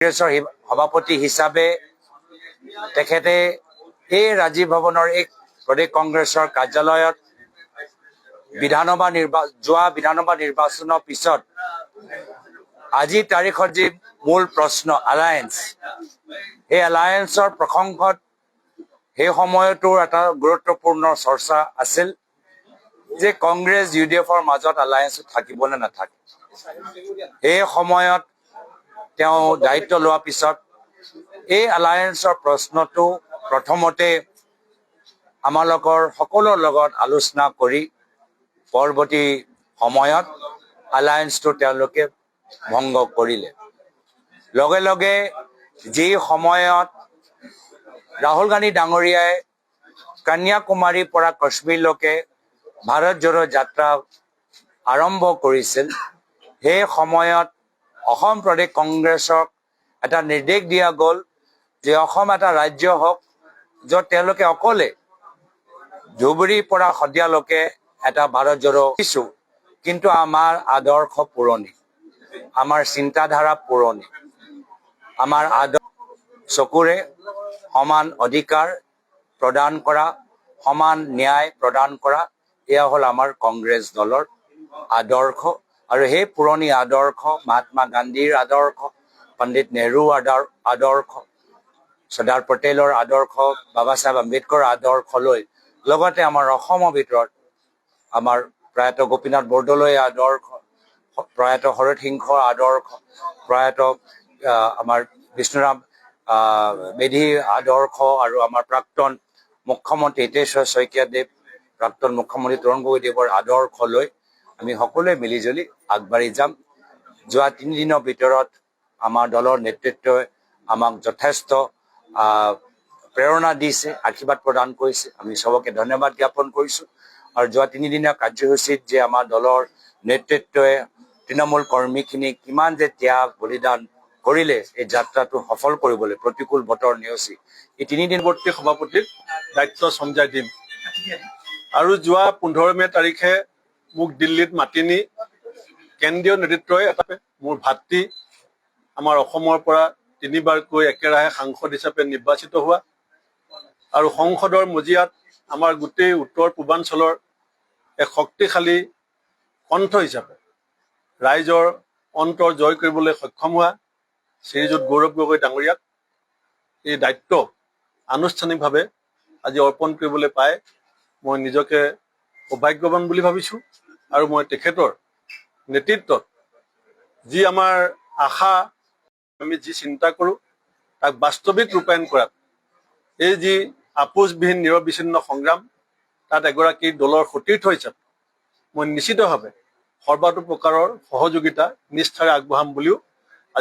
কংগ্ৰেছৰ সভাপতি হিচাপে তেখেতে এই ৰাজীৱ ভৱনৰ এক প্ৰদেশ কংগ্ৰেছৰ কাৰ্যালয়ত যোৱা বিধানসভা নিৰ্বাচনৰ পিছত আজিৰ তাৰিখত যি মূল প্ৰশ্ন এলায়েন্স, এই এলায়েন্সৰ প্ৰসংগত সেই সময়তো এটা গুৰুত্বপূৰ্ণ চৰ্চা আছিল যে কংগ্ৰেছ UDFৰ মাজত এলায়েন্স থাকিব নে নাথাকে। এই সময়ত তেওঁ দায়িত্ব লোৱাৰ পিছত এই এলায়েন্সৰ প্ৰশ্নটো প্ৰথমতে আমালোকৰ সকলোৰ লগত আলোচনা কৰি পৰৱৰ্তী সময়ত এলায়েন্সটো তেওঁলোকে ভংগ কৰিলে। লগে লগে যি সময়ত ৰাহুল গান্ধী ডাঙৰীয়াই কন্যাকুমাৰীৰ পৰা কাশ্মীৰলৈকে ভাৰত জোড়ো যাত্ৰা আৰম্ভ কৰিছিল, সেই সময়ত অসম প্ৰদেশ কংগ্ৰেছক এটা নিৰ্দেশ দিয়া গ'ল যে অসম এটা ৰাজ্য হওক য'ত তেওঁলোকে অকলে ধুবুৰীৰ পৰা শদিয়ালৈকে এটা ভাৰত জোড়ো দিছোঁ, কিন্তু আমাৰ আদৰ্শ পুৰণি, আমাৰ চিন্তাধাৰা পুৰণি, আমাৰ চকুৰে সমান অধিকাৰ প্ৰদান কৰা, সমান ন্যায় প্ৰদান কৰা, এয়া হ'ল আমাৰ কংগ্ৰেছ দলৰ আদৰ্শ। আৰু সেই পুৰণি আদৰ্শ, মহাত্মা গান্ধীৰ আদৰ্শ, পণ্ডিত নেহৰুৰ আদৰ্শ, চৰ্দাৰ পেটেলৰ আদৰ্শ, বাবা চাহেব আম্বেদকাৰৰ আদৰ্শলৈ, লগতে আমাৰ অসমৰ ভিতৰত আমাৰ প্ৰয়াত গোপীনাথ বৰদলৈৰ আদৰ্শ, প্ৰয়াত শৰৎ সিংহৰ আদৰ্শ, প্ৰয়াত আমাৰ বিষ্ণুৰাম মেধিৰ আদৰ্শ, আৰু আমাৰ প্ৰাক্তন মুখ্যমন্ত্ৰী হিতেশ্বৰ শইকীয়াদেৱ, প্ৰাক্তন মুখ্যমন্ত্ৰী তৰুণ গগৈদেৱৰ আদৰ্শলৈ আমি সকলোৱে মিলিজুলি আগবাঢ়ি যাম। যোৱা 3 দিনৰ ভিতৰত আমাৰ দলৰ নেতৃত্বই আমাক যথেষ্ট প্ৰেৰণা দিছে, আশীৰ্বাদ প্ৰদান কৰিছে, আমি চবকে ধন্যবাদ জ্ঞাপন কৰিছোঁ। আৰু যোৱা 3 দিনীয়া কাৰ্যসূচীত যে আমাৰ দলৰ নেতৃত্বই তৃণমূল কৰ্মীখিনিক কিমান যে ত্যাগ বলিদান কৰিলে এই যাত্ৰাটো সফল কৰিবলৈ, প্ৰতিকূল বতৰ নেওচি এই 3 দিনৱৰ্তী সভাপতিক দায়িত্ব চমজাই দিম। আৰু যোৱা 15 মে তাৰিখে মোক দিল্লীত মাতি নি কেন্দ্ৰীয় নেতৃত্বই মোৰ ভাতৃ, আমাৰ অসমৰ পৰা 3বাৰকৈ একেৰাহে সাংসদ হিচাপে নিৰ্বাচিত হোৱা আৰু সংসদৰ মজিয়াত আমাৰ গোটেই উত্তৰ পূৰ্বাঞ্চলৰ এক শক্তিশালী কণ্ঠ হিচাপে ৰাইজৰ অন্তৰ জয় কৰিবলৈ সক্ষম হোৱা শ্ৰীযুত গৌৰৱ গগৈ ডাঙৰীয়াক এই দায়িত্ব আনুষ্ঠানিকভাৱে আজি অৰ্পণ কৰিবলৈ পাই মই নিজকে সৌভাগ্যৱান বুলি ভাবিছোঁ। আৰু মই তেখেতৰ নেতৃত্বত যি আমাৰ আশা, আমি যি চিন্তা কৰোঁ তাক বাস্তৱিক ৰূপায়ণ কৰাত এই যি আপোচবিহীন নিৰবিচ্ছিন্ন সংগ্ৰাম, তাত এগৰাকী দলৰ সতীৰ্থ হিচাপে মই নিশ্চিতভাৱে সৰ্বাতো প্ৰকাৰৰ সহযোগিতা নিষ্ঠাৰে আগবঢ়াম বুলিও